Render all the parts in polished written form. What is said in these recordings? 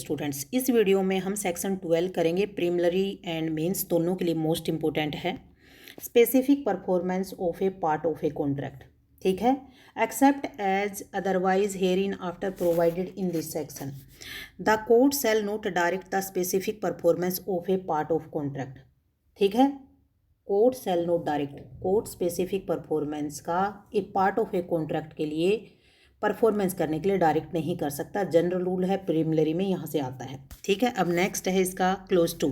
Students, इस video में हम सेक्शन 12 करेंगे। प्रीलिमिनरी एंड मेंस दोनों के लिए मोस्ट इंपॉर्टेंट है। Specific performance of a part of a contract, ठीक है। Except as otherwise hereinafter provided in this section the court shall not direct the specific performance of a part of contract, ठीक है। Court shall not direct, court specific performance का एक part of a contract के लिए performance करने के लिए direct नहीं कर सकता। जनरल रूल है, प्रीलिमिनरी में यहाँ से आता है, ठीक है। अब नेक्स्ट है इसका क्लोज टू।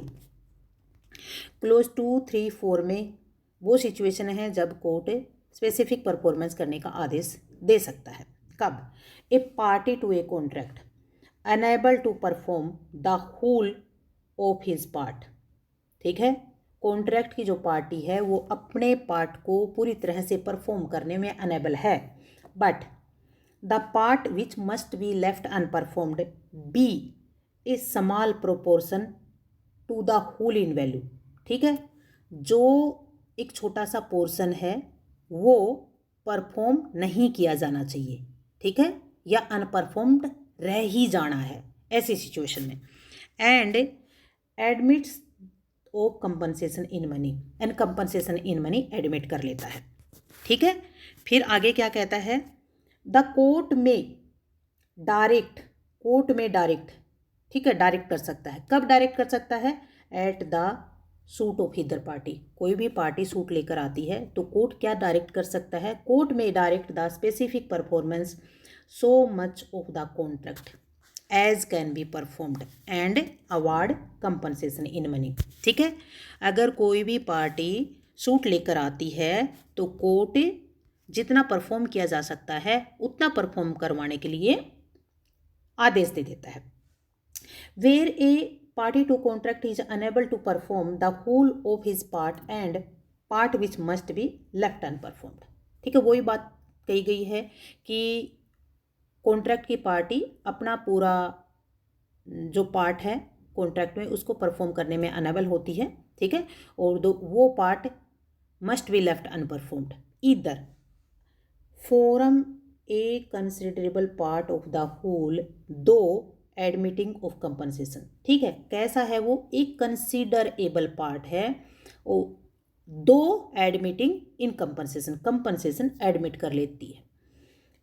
क्लोज 2, 3, 4 में वो सिचुएशन है जब कोर्ट स्पेसिफिक परफॉर्मेंस करने का आदेश दे सकता है। कब? A party to a contract unable to perform the whole of his part, ठीक है। कॉन्ट्रैक्ट की जो पार्टी है वो अपने पार्ट को पूरी तरह से परफॉर्म करने में अनेबल है, but the part which must be left unperformed be a small proportion to the whole in value, ठीक है। जो एक छोटा सा पोर्शन है वो परफॉर्म नहीं किया जाना चाहिए, ठीक है, या अनपरफॉर्म्ड रह ही जाना है ऐसी सिचुएशन में। And admits of compensation in money, and compensation in money admit कर लेता है, ठीक है। फिर आगे क्या कहता है? द कोर्ट में डायरेक्ट, कोर्ट में डायरेक्ट, ठीक है, डायरेक्ट कर सकता है। कब डायरेक्ट कर सकता है? At the suit of either party. कोई भी पार्टी सूट लेकर आती है तो कोर्ट क्या डायरेक्ट कर सकता है? कोर्ट में direct the specific performance so much of the contract as can be performed and award compensation in money, ठीक है। अगर कोई भी पार्टी सूट लेकर आती है तो कोर्ट जितना परफॉर्म किया जा सकता है उतना परफॉर्म करवाने के लिए आदेश दे देता है। Where a party to contract is unable to perform the whole of his part and part which must be left unperformed, ठीक है। वही बात कही गई है कि कॉन्ट्रैक्ट की पार्टी अपना पूरा जो पार्ट है कॉन्ट्रैक्ट में उसको परफॉर्म करने में अनेबल होती है, ठीक है। और वो part must be left unperformed either form a considerable part of the whole though admitting of compensation, ठीक है। कैसा है वो? एक कंसिडरेबल पार्ट है, वो दो admitting in compensation, compensation admit कर लेती है।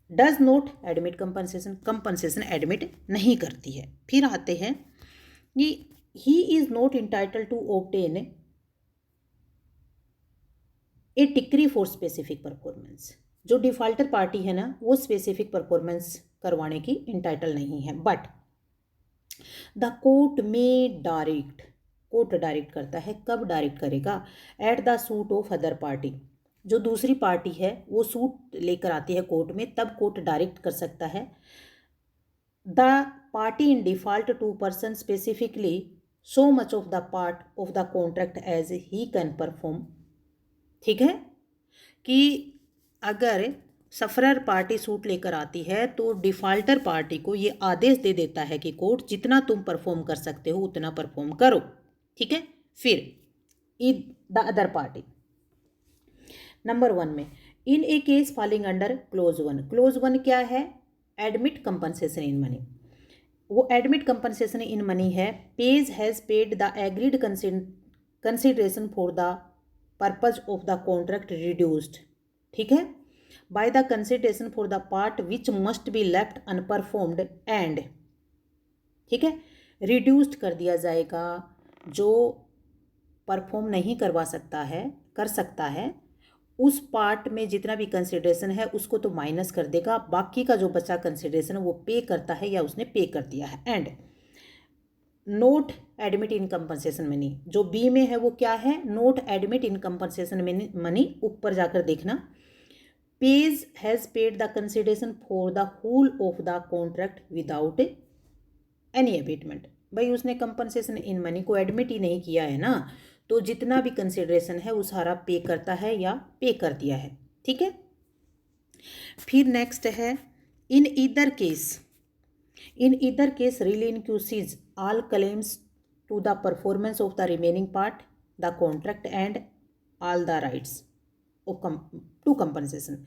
Does not admit compensation, compensation admit नहीं करती है। फिर आते हैं कि he is not entitled to obtain a decree for specific performance. जो डिफॉल्टर पार्टी है ना वो स्पेसिफिक परफॉर्मेंस करवाने की इंटाइटल नहीं है, बट द कोर्ट में डायरेक्ट, कोर्ट डायरेक्ट करता है। कब डायरेक्ट करेगा? At the suit of other party. जो दूसरी पार्टी है वो सूट लेकर आती है कोर्ट में, तब कोर्ट डायरेक्ट कर सकता है। The party in default to person specifically so much of the part of the contract as he can perform, ठीक है। कि अगर सफरर पार्टी सूट लेकर आती है तो डिफॉल्टर पार्टी को ये आदेश दे देता है कि कोर्ट जितना तुम परफॉर्म कर सकते हो उतना परफॉर्म करो, ठीक है। फिर द अदर पार्टी नंबर 1 में in a case falling under clause 1। Clause 1 क्या है? Admit compensation in money. वो एडमिट कंपनसेशन इन मनी है। Page has paid the agreed consideration for the purpose of the contract reduced, ठीक है, by the consideration for the part which must be left unperformed and, ठीक है, reduced कर दिया जाएगा। जो परफॉर्म नहीं करवा सकता है, कर सकता है, उस पार्ट में जितना भी कंसिडरेशन है उसको तो माइनस कर देगा, बाकी का जो बचा कंसिडरेशन है वो पे करता है या उसने पे कर दिया है। And not admit in compensation money, जो बी में है वो क्या है? Not admit in compensation money, ऊपर जाकर देखना। Pays has paid the consideration for the whole of the contract without any abatement. भाई उसने कंपनसेशन इन मनी को एडमिट ही नहीं किया है ना, तो जितना भी कंसिडरेशन है वो सारा पे करता है या पे कर दिया है, ठीक है। फिर नेक्स्ट है in either case relinquishes all claims to the performance of the remaining part, the contract and all the rights of to compensation।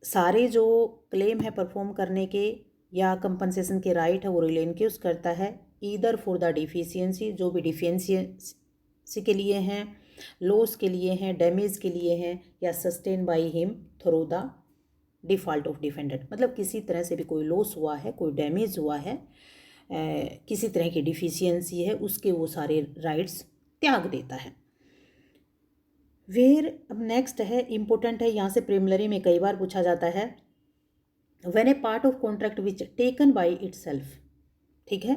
सारे जो क्लेम है परफॉर्म करने के या कंपनसेशन के राइट है वो रिलेन यूज़ करता है ईदर फॉर द डिफिशियंसी, जो भी डिफिशियंसी के लिए हैं, लॉस के लिए हैं, डैमेज के लिए हैं, या sustain by him through the default of defendant, मतलब किसी तरह से भी कोई लॉस हुआ है, कोई डैमेज हुआ है, किसी तरह की डिफिशियंसी है, उसके वो सारे राइट्स त्याग देता है। वेयर अब नेक्स्ट है, इम्पोर्टेंट है, यहाँ से प्रिलिमिनरी में कई बार पूछा जाता है। When a part of contract which taken by itself, ठीक है,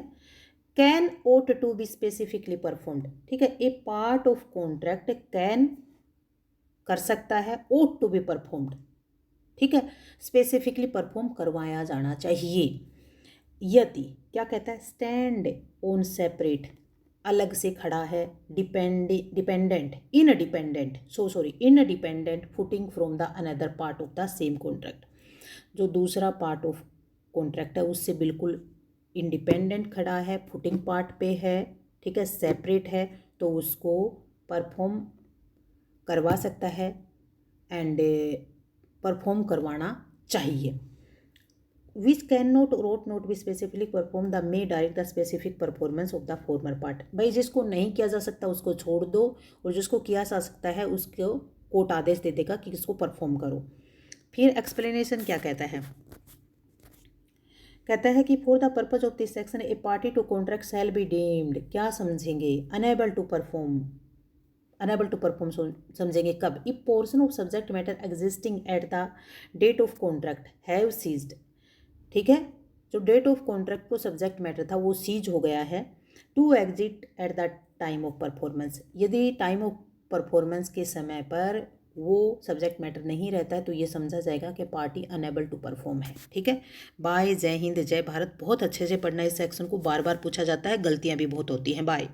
can ought to be specifically performed, ठीक है, a part of contract can कर सकता है, ought टू बी परफॉर्म्ड, ठीक है, स्पेसिफिकली परफॉर्म करवाया जाना चाहिए यदि, क्या कहता है, स्टैंड ऑन सेपरेट, अलग से खड़ा है, dependent in dependent footing from the another part of the same contract, जो दूसरा पार्ट ऑफ कॉन्ट्रैक्ट है उससे बिल्कुल इंडिपेंडेंट खड़ा है, फुटिंग पार्ट पे है, ठीक है, सेपरेट है, तो उसको परफॉर्म करवा सकता है एंड परफॉर्म करवाना चाहिए। विच कैन नॉट रोट not be specifically perform the may direct the specific performance of the former part, भाई जिसको नहीं किया जा सकता उसको छोड़ दो और जिसको किया जा सकता है उसको कोर्ट आदेश दे देगा कि इसको परफॉर्म करो। फिर एक्सप्लेनेशन क्या कहता है, कहता है कि for the purpose of this section a party to contract shall be deemed, क्या समझेंगे, अनेबल टू परफॉर्म समझेंगे कब, if portion of subject matter existing at the date of contract have ceased, ठीक है, जो डेट ऑफ कॉन्ट्रैक्ट को subject matter था वो सीज हो गया है, to exit at the time of performance, यदि टाइम ऑफ परफॉर्मेंस के समय पर वो सब्जेक्ट मैटर नहीं रहता है तो ये समझा जाएगा कि पार्टी अनेबल टू परफॉर्म है, ठीक है। बाय, जय हिंद, जय भारत। बहुत अच्छे से पढ़ना, इस सेक्शन को बार बार पूछा जाता है, गलतियां भी बहुत होती हैं। बाय।